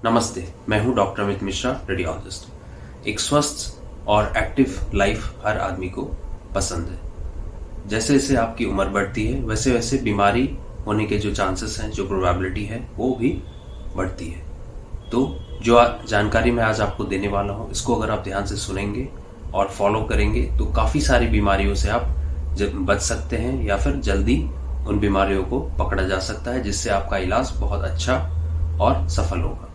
नमस्ते, मैं हूं डॉक्टर अमित मिश्रा, रेडियोलॉजिस्ट। एक स्वस्थ और एक्टिव लाइफ हर आदमी को पसंद है। जैसे जैसे आपकी उम्र बढ़ती है वैसे वैसे बीमारी होने के जो चांसेस हैं, जो प्रोबेबिलिटी है, वो भी बढ़ती है। तो जो जानकारी मैं आज आपको देने वाला हूं, इसको अगर आप ध्यान से सुनेंगे और फॉलो करेंगे तो काफ़ी सारी बीमारियों से आप बच सकते हैं या फिर जल्दी उन बीमारियों को पकड़ा जा सकता है, जिससे आपका इलाज बहुत अच्छा और सफल होगा।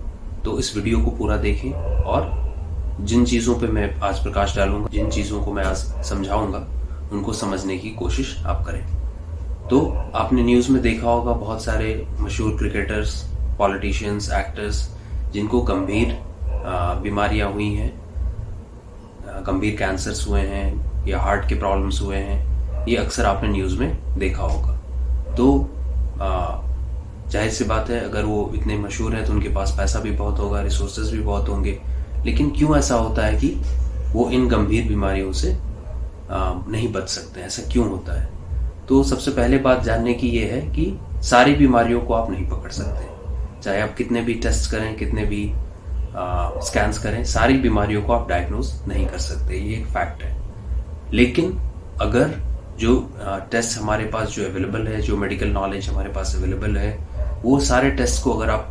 तो इस वीडियो को पूरा देखें और जिन चीज़ों पे मैं आज प्रकाश डालूंगा, जिन चीज़ों को मैं आज समझाऊंगा, उनको समझने की कोशिश आप करें। तो आपने न्यूज़ में देखा होगा बहुत सारे मशहूर क्रिकेटर्स, पॉलिटिशियंस, एक्टर्स जिनको गंभीर बीमारियां हुई हैं, गंभीर कैंसर्स हुए हैं या हार्ट के प्रॉब्लम्स हुए हैं। ये अक्सर आपने न्यूज़ में देखा होगा। तो जाहिर सी बात है, अगर वो इतने मशहूर हैं तो उनके पास पैसा भी बहुत होगा, रिसोर्सेज भी बहुत होंगे। लेकिन क्यों ऐसा होता है कि वो इन गंभीर बीमारियों से नहीं बच सकते? ऐसा क्यों होता है? तो सबसे पहले बात जानने की ये है कि सारी बीमारियों को आप नहीं पकड़ सकते। चाहे आप कितने भी टेस्ट करें, कितने भी स्कैन्स करें, सारी बीमारियों को आप डायग्नोज नहीं कर सकते। ये एक फैक्ट है। लेकिन अगर जो टेस्ट हमारे पास जो अवेलेबल है, जो मेडिकल नॉलेज हमारे पास अवेलेबल है, वो सारे टेस्ट को अगर आप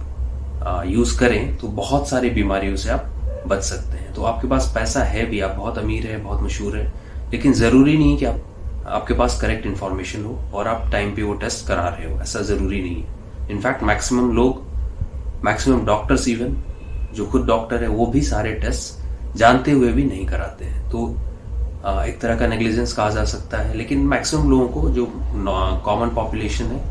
यूज करें तो बहुत सारी बीमारियों से आप बच सकते हैं। तो आपके पास पैसा है भी, आप बहुत अमीर हैं, बहुत मशहूर हैं, लेकिन जरूरी नहीं कि आपके पास करेक्ट इन्फॉर्मेशन हो और आप टाइम पे वो टेस्ट करा रहे हो। ऐसा जरूरी नहीं है। इनफैक्ट मैक्सिमम डॉक्टर्स, इवन जो खुद डॉक्टर है, वो भी सारे टेस्ट जानते हुए भी नहीं कराते हैं। तो एक तरह का नेग्लिजेंस कहा जा सकता है। लेकिन मैक्सिमम लोगों को, जो कॉमन पॉपुलेशन है,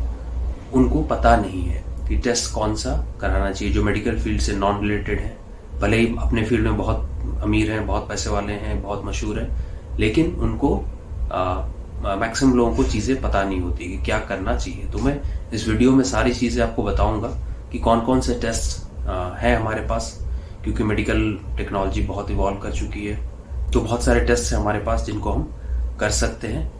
उनको पता नहीं है कि टेस्ट कौन सा कराना चाहिए। जो मेडिकल फील्ड से नॉन रिलेटेड है, भले ही अपने फील्ड में बहुत अमीर हैं, बहुत पैसे वाले हैं, बहुत मशहूर हैं, लेकिन उनको मैक्सिमम लोगों को चीज़ें पता नहीं होती कि क्या करना चाहिए। तो मैं इस वीडियो में सारी चीज़ें आपको बताऊंगा कि कौन कौन से टेस्ट हैं हमारे पास, क्योंकि मेडिकल टेक्नोलॉजी बहुत इवॉल्व कर चुकी है। तो बहुत सारे टेस्ट हैं हमारे पास जिनको हम कर सकते हैं।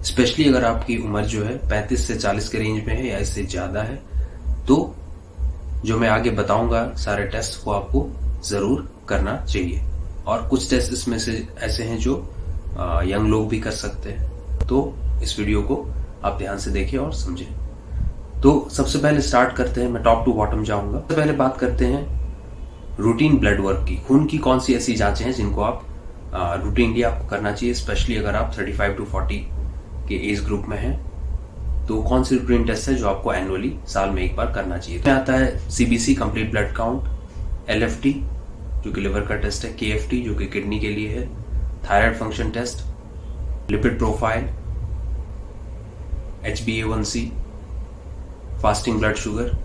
स्पेशली अगर आपकी उम्र जो है 35 से 40 के रेंज में है या इससे ज़्यादा है, तो जो मैं आगे बताऊंगा सारे टेस्ट को आपको ज़रूर करना चाहिए। और कुछ टेस्ट इसमें से ऐसे हैं जो यंग लोग भी कर सकते हैं। तो इस वीडियो को आप ध्यान से देखिए और समझें। तो सबसे पहले स्टार्ट करते हैं, मैं टॉप टू बॉटम जाऊंगा। सबसे पहले बात करते हैं रूटीन ब्लड वर्क की। खून की कौन सी ऐसी जांचें हैं जिनको आप रूटीनली आपको करना चाहिए, स्पेशली अगर आप 35 टू 40 के एज ग्रुप में हैं। तो कौन सी रूटीन टेस्ट है जो आपको एनुअली साल में एक बार करना चाहिए? इसमें आता है CBC, complete blood count, LFT जो कि लिवर का टेस्ट है, केएफटी जो कि किडनी के लिए है, thyroid function test, lipid profile, HbA1c, fasting blood sugar.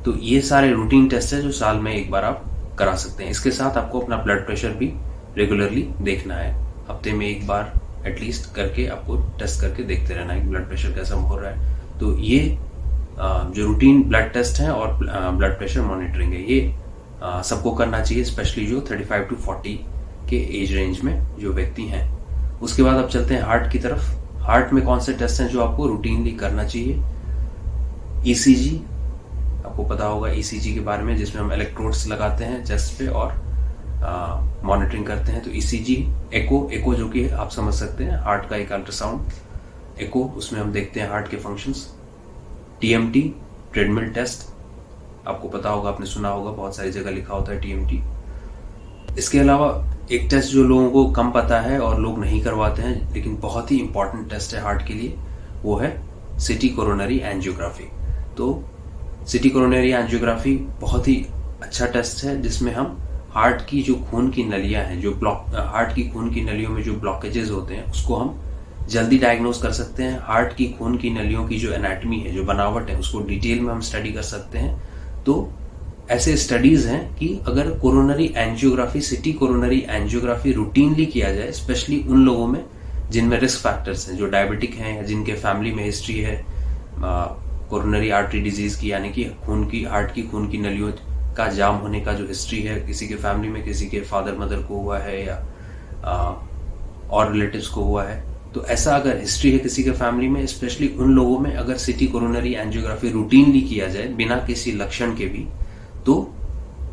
तो ये सारे रूटीन टेस्ट है जो साल में एक बार आप करा सकते हैं। इसके साथ आपको अपना ब्लड प्रेशर भी रेगुलरली देखना है। हफ्ते में एक बार एटलीस्ट करके आपको टेस्ट करके देखते रहना है कि ब्लड प्रेशर कैसा हो रहा है। तो ये जो रूटीन ब्लड टेस्ट है और ब्लड प्रेशर मॉनिटरिंग है, ये सबको करना चाहिए, स्पेशली जो 35 टू 40 के एज रेंज में जो व्यक्ति हैं। उसके बाद अब चलते हैं हार्ट की तरफ। हार्ट में कौन से टेस्ट हैं जो आपको रूटीनली करना चाहिए? ईसीजी, आपको पता होगा ईसीजी के बारे में, जिसमें हम इलेक्ट्रोड्स लगाते हैं चेस्ट पे और मॉनिटरिंग करते हैं। तो ईसीजी, एको जो कि आप समझ सकते हैं हार्ट का एक अल्ट्रासाउंड एको, उसमें हम देखते हैं हार्ट के फंक्शंस। टीएमटी, ट्रेडमिल टेस्ट, आपको पता होगा, आपने सुना होगा, बहुत सारी जगह लिखा होता है टीएमटी। इसके अलावा एक टेस्ट जो लोगों को कम पता है और लोग नहीं करवाते हैं, लेकिन बहुत ही इंपॉर्टेंट टेस्ट है हार्ट के लिए, वो है सिटी कोरोनरी एंजियोग्राफी। तो सिटी कोरोनरी एंजियोग्राफी बहुत ही अच्छा टेस्ट है, जिसमें हम हार्ट की जो खून की नलियां हैं, जो हार्ट की खून की नलियों में जो ब्लॉकेजेस होते हैं, उसको हम जल्दी डायग्नोज कर सकते हैं। हार्ट की खून की नलियों की जो एनाटमी है, जो बनावट है, उसको डिटेल में हम स्टडी कर सकते हैं। तो ऐसे स्टडीज हैं कि अगर coronary angiography, city coronary angiography routinely किया जाए, स्पेशली उन लोगों में जिनमें रिस्क फैक्टर्स हैं, जो डायबिटिक हैं या जिनके फैमिली में हिस्ट्री है कोरोनरी आर्टरी डिजीज की, यानी कि हार्ट की खून की नलियों का जाम होने का जो हिस्ट्री है, किसी के फैमिली में, किसी के फादर मदर को हुआ है या और रिलेटिव्स को हुआ है, तो ऐसा अगर हिस्ट्री है किसी के फैमिली में, स्पेशली उन लोगों में अगर सिटी कोरोनरी एंजियोग्राफी रूटीनली किया जाए बिना किसी लक्षण के भी, तो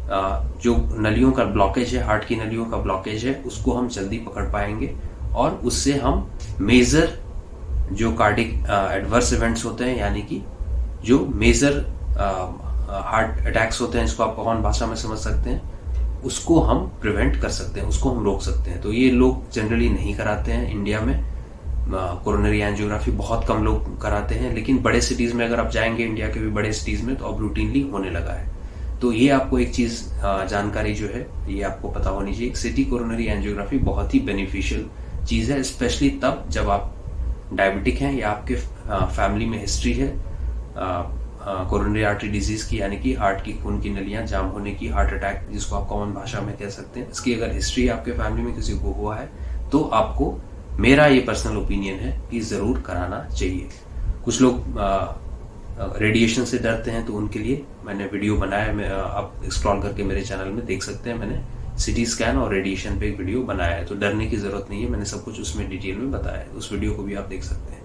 जो नलियों का ब्लॉकेज है, हार्ट की नलियों का ब्लॉकेज है, उसको हम जल्दी पकड़ पाएंगे और उससे हम मेजर जो कार्डिक एडवर्स इवेंट्स होते हैं, यानी कि जो मेजर हार्ट अटैक्स होते हैं, इसको आप कौन भाषा में समझ सकते हैं, उसको हम प्रिवेंट कर सकते हैं, उसको हम रोक सकते हैं। तो ये लोग जनरली नहीं कराते हैं इंडिया में। कोरोनरी एंजियोग्राफी बहुत कम लोग कराते हैं, लेकिन बड़े सिटीज में अगर आप जाएंगे, इंडिया के भी बड़े सिटीज में, तो अब रूटीनली होने लगा है। तो ये आपको एक चीज जानकारी जो है ये आपको पता होनी चाहिए। सिटी कोरोनरी एंजियोग्राफी बहुत ही बेनिफिशियल चीज है, स्पेशली तब जब आप डायबिटिक हैं या आपके फैमिली में हिस्ट्री है कोरोनरी आर्टरी डिजीज की, यानी कि हार्ट की खून की नलियां जाम होने की, हार्ट अटैक जिसको आप कॉमन भाषा में कह सकते हैं, इसकी अगर हिस्ट्री आपके फैमिली में किसी को हुआ है तो आपको, मेरा ये पर्सनल ओपिनियन है कि जरूर कराना चाहिए। कुछ लोग रेडिएशन से डरते हैं, तो उनके लिए मैंने वीडियो बनाया, मैं आप स्क्रॉल करके मेरे चैनल में देख सकते हैं, मैंने सिटी स्कैन और रेडिएशन पे एक वीडियो बनाया है। तो डरने की जरूरत नहीं है, मैंने सब कुछ उसमें डिटेल में बताया है, उस वीडियो को भी आप देख सकते हैं।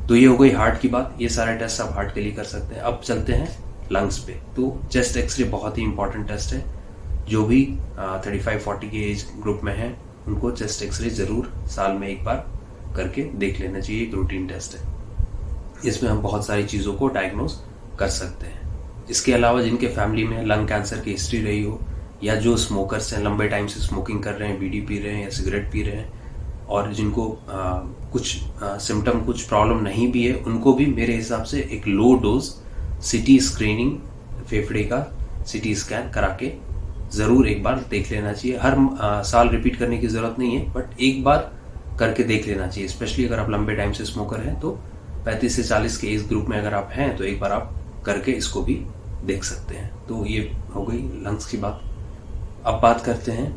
तो ये हो गई हार्ट की बात, ये सारे टेस्ट आप हार्ट के लिए कर सकते हैं। अब चलते हैं लंग्स पे। तो चेस्ट एक्सरे बहुत ही इंपॉर्टेंट टेस्ट है। जो भी 35-40 के एज ग्रुप में है, उनको चेस्ट एक्सरे जरूर साल में एक बार करके देख लेना चाहिए। एक रूटीन टेस्ट है, इसमें हम बहुत सारी चीज़ों को डायग्नोज कर सकते हैं। इसके अलावा जिनके फैमिली में लंग कैंसर की हिस्ट्री रही हो, या जो स्मोकर्स हैं, लंबे टाइम से स्मोकिंग कर रहे हैं, बीड़ी पी रहे हैं या सिगरेट पी रहे हैं, और जिनको कुछ सिम्टम, कुछ प्रॉब्लम नहीं भी है, उनको भी मेरे हिसाब से एक लो डोज सिटी स्क्रीनिंग, फेफड़े का सिटी स्कैन करा के जरूर एक बार देख लेना चाहिए। हर साल रिपीट करने की जरूरत नहीं है, बट एक बार करके देख लेना चाहिए। स्पेशली अगर आप लंबे टाइम से स्मोकर हैं, तो 35 से 40 के एज ग्रुप में अगर आप हैं, तो एक बार आप करके इसको भी देख सकते हैं। तो ये हो गई लंग्स की बात। अब बात करते हैं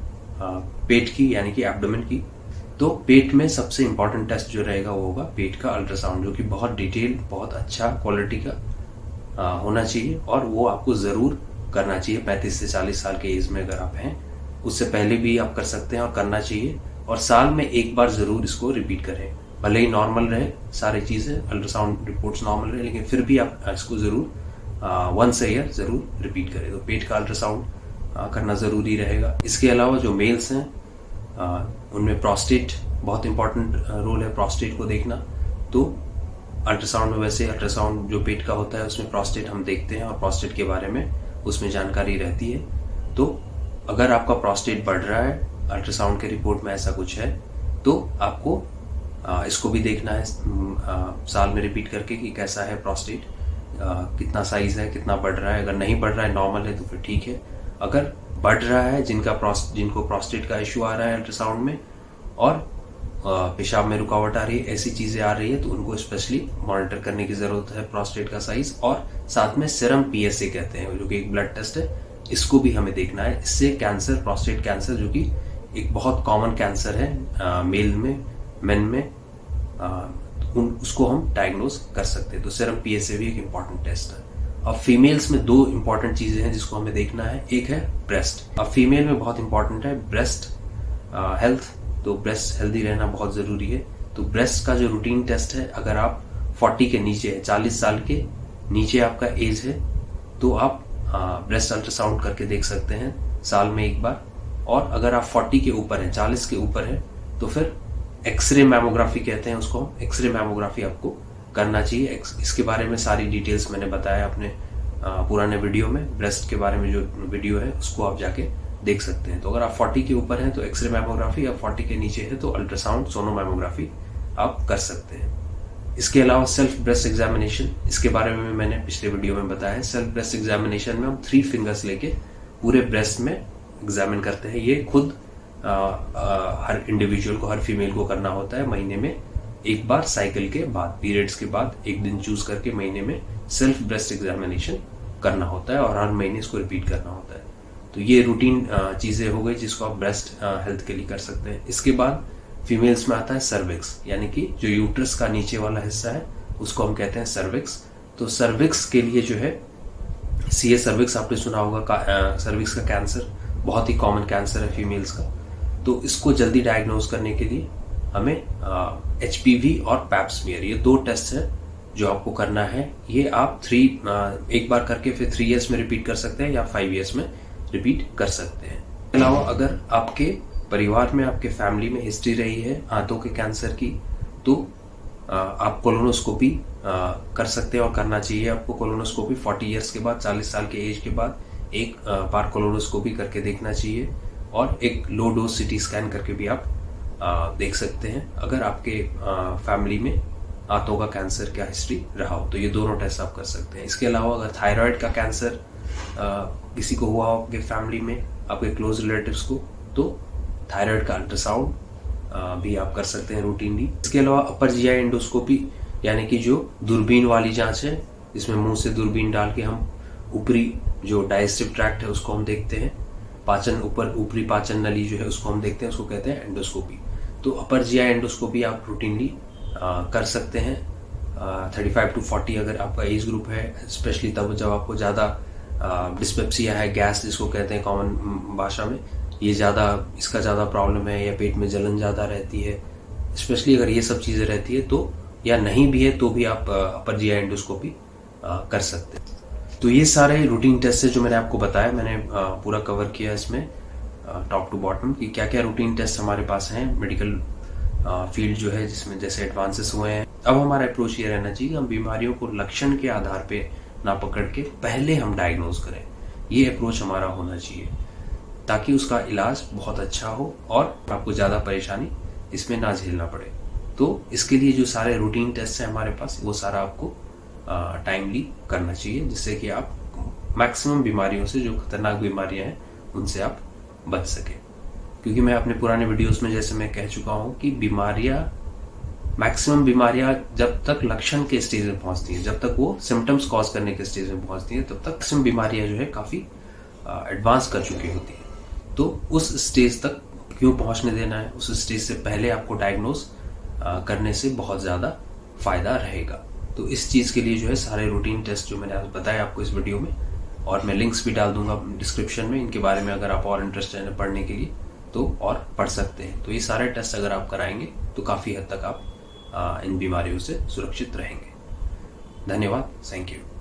पेट की, यानी कि एब्डोमेन की। तो पेट में सबसे इंपॉर्टेंट टेस्ट जो रहेगा वो होगा पेट का अल्ट्रासाउंड, जो कि बहुत डिटेल, बहुत अच्छा क्वालिटी का होना चाहिए, और वो आपको जरूर करना चाहिए 35 से 40 साल के एज में अगर आप हैं। उससे पहले भी आप कर सकते हैं और करना चाहिए, और साल में एक बार जरूर इसको रिपीट करें। भले ही नॉर्मल रहे सारी चीजें, अल्ट्रासाउंड रिपोर्ट्स नॉर्मल रहे, लेकिन फिर भी आप इसको जरूर वंस अ ईयर जरूर रिपीट करें। तो पेट का अल्ट्रासाउंड करना जरूरी रहेगा। इसके अलावा जो मेल्स हैं, उनमें प्रोस्टेट बहुत इंपॉर्टेंट रोल है, प्रोस्टेट को देखना। तो अल्ट्रासाउंड में, वैसे अल्ट्रासाउंड जो पेट का होता है उसमें प्रोस्टेट हम देखते हैं, और प्रोस्टेट के बारे में उसमें जानकारी रहती है। तो अगर आपका प्रोस्टेट बढ़ रहा है, अल्ट्रासाउंड के रिपोर्ट में ऐसा कुछ है, तो आपको इसको भी देखना है साल में रिपीट करके कि कैसा है प्रोस्टेट, कितना साइज है, कितना बढ़ रहा है। अगर नहीं बढ़ रहा है, नॉर्मल है, तो फिर ठीक है। अगर बढ़ रहा है, जिनको प्रोस्टेट का इश्यू आ रहा है अल्ट्रासाउंड में, और पेशाब में रुकावट आ रही है, ऐसी चीजें आ रही है, तो उनको स्पेशली मॉनिटर करने की जरूरत है, प्रोस्टेट का साइज। और साथ में सीरम PSA कहते हैं, जो कि एक ब्लड टेस्ट है, इसको भी हमें देखना है। इससे कैंसर, प्रोस्टेट कैंसर, जो कि एक बहुत कॉमन कैंसर है मेल में, मेन में, उसको हम डायग्नोज कर सकते हैं। तो सीरम PSA भी एक इम्पॉर्टेंट टेस्ट है। अब फीमेल्स में दो इंपॉर्टेंट चीजें हैं जिसको हमें देखना है। एक है ब्रेस्ट। अब फीमेल में बहुत इंपॉर्टेंट है ब्रेस्ट हेल्थ, तो ब्रेस्ट हेल्दी रहना बहुत जरूरी है। तो ब्रेस्ट का जो रूटीन टेस्ट है, अगर आप 40 के नीचे है, 40 साल के नीचे आपका एज है, तो आप ब्रेस्ट अल्ट्रासाउंड करके देख सकते हैं साल में एक बार। और अगर आप 40 के ऊपर है, 40 के ऊपर है, तो फिर एक्सरे मैमोग्राफी कहते हैं उसको, एक्सरे मैमोग्राफी आपको करना चाहिए। इसके बारे में सारी डिटेल्स मैंने बताया अपने पुराने वीडियो में। ब्रेस्ट के बारे में जो वीडियो है उसको आप जाके देख सकते हैं। तो अगर आप 40 के ऊपर हैं तो एक्सरे मैमोग्राफी, या 40 के नीचे है तो अल्ट्रासाउंड, सोनोमैमोग्राफी आप कर सकते हैं। इसके अलावा सेल्फ ब्रेस्ट एग्जामिनेशन, इसके बारे में मैंने पिछले वीडियो में बताया है। सेल्फ ब्रेस्ट एग्जामिनेशन में हम 3 फिंगर्स लेके पूरे ब्रेस्ट में एग्जामिन करते हैं। ये खुद हर इंडिविजुअल को, हर फीमेल को करना होता है महीने में एक बार, साइकिल के बाद, पीरियड्स के बाद एक दिन चूज करके महीने में सेल्फ ब्रेस्ट एग्जामिनेशन करना होता है, और हर महीने इसको रिपीट करना होता है। तो ये रूटीन चीजें हो गई जिसको आप ब्रेस्ट हेल्थ के लिए कर सकते हैं। इसके बाद फीमेल्स में आता है सर्विक्स, यानी कि जो यूट्रस का नीचे वाला हिस्सा है उसको हम कहते हैं सर्विक्स। तो सर्विक्स के लिए जो है CA सर्विक्स आपने सुना होगा, सर्विक्स का कैंसर बहुत ही कॉमन कैंसर है फीमेल्स का। तो इसको जल्दी डायग्नोज करने के लिए हमें HPV और पैप स्मीयर, ये 2 टेस्ट है जो आपको करना है। ये आप एक बार करके फिर 3 इयर्स में रिपीट कर सकते हैं या 5 इयर्स में रिपीट कर सकते हैं। इसके अलावा अगर आपके परिवार में, आपके फैमिली में हिस्ट्री रही है आंतों के कैंसर की, तो आप कोलोनोस्कोपी कर सकते हैं और करना चाहिए आपको। कोलोनोस्कोपी 40 इयर्स के बाद, 40 साल के एज के बाद एक बार कोलोनोस्कोपी करके देखना चाहिए, और एक लो डोज सिटी स्कैन करके भी आप देख सकते हैं अगर आपके फैमिली में आंतों का कैंसर का हिस्ट्री रहा हो, तो ये दोनों टेस्ट आप कर सकते हैं। इसके अलावा अगर थायराइड का कैंसर किसी को हुआ हो आपके फैमिली में, आपके क्लोज रिलेटिव्स को, तो थायराइड का अल्ट्रासाउंड भी आप कर सकते हैं रूटीनली। इसके अलावा अपर जीआई एंडोस्कोपी, यानी कि जो दूरबीन वाली जांच है, जिसमें मुंह से दूरबीन डाल के हम ऊपरी जो डाइजेस्टिव ट्रैक्ट है उसको हम देखते हैं, पाचन ऊपरी पाचन नली जो है उसको हम देखते हैं, उसको कहते हैं एंडोस्कोपी। तो अपर जीआई एंडोस्कोपी आप रूटीनली कर सकते हैं 35 to 40 अगर आपका एज ग्रुप है, स्पेशली तब जब आपको ज़्यादा डिस्पेप्सिया है, गैस जिसको कहते हैं कॉमन भाषा में, ये इसका ज़्यादा प्रॉब्लम है, या पेट में जलन ज़्यादा रहती है, स्पेशली अगर ये सब चीज़ें रहती है तो, या नहीं भी है तो भी आप अपर जीआई एंडोस्कोपी कर सकते हैं। तो ये सारे रूटीन टेस्ट है जो मैंने आपको बताया, मैंने पूरा कवर किया इसमें टॉप टू बॉटम कि क्या क्या रूटीन टेस्ट हमारे पास हैं मेडिकल फील्ड जो है, जिसमें जैसे एडवांसेस हुए हैं। अब हमारा अप्रोच ये रहना चाहिए कि हम बीमारियों को लक्षण के आधार पे ना पकड़ के पहले हम डायग्नोज करें, ये अप्रोच हमारा होना चाहिए, ताकि उसका इलाज बहुत अच्छा हो और आपको ज़्यादा परेशानी इसमें ना झेलना पड़े। तो इसके लिए जो सारे रूटीन टेस्ट हैं हमारे पास, वो सारा आपको टाइमली करना चाहिए, जिससे कि आप मैक्सिमम बीमारियों से, जो खतरनाक बीमारियां हैं, उनसे आप बच सके। क्योंकि मैं अपने पुराने वीडियोस में जैसे मैं कह चुका हूं कि मैक्सिमम बीमारियां जब तक लक्षण के स्टेज में पहुंचती हैं, जब तक वो सिम्टम्स कॉज करने के स्टेज में पहुंचती हैं, तब तक मैक्सिमम बीमारियां जो है काफ़ी एडवांस कर चुकी होती हैं। तो उस स्टेज तक क्यों पहुंचने देना है, उस स्टेज से पहले आपको डायग्नोज करने से बहुत ज़्यादा फायदा रहेगा। तो इस चीज़ के लिए जो है सारे रूटीन टेस्ट जो मैंने आज बताए आपको इस वीडियो में, और मैं लिंक्स भी डाल दूंगा डिस्क्रिप्शन में इनके बारे में, अगर आप और इंटरेस्टेड हैं पढ़ने के लिए तो और पढ़ सकते हैं। तो ये सारे टेस्ट अगर आप कराएंगे तो काफ़ी हद तक आप इन बीमारियों से सुरक्षित रहेंगे। धन्यवाद, थैंक यू।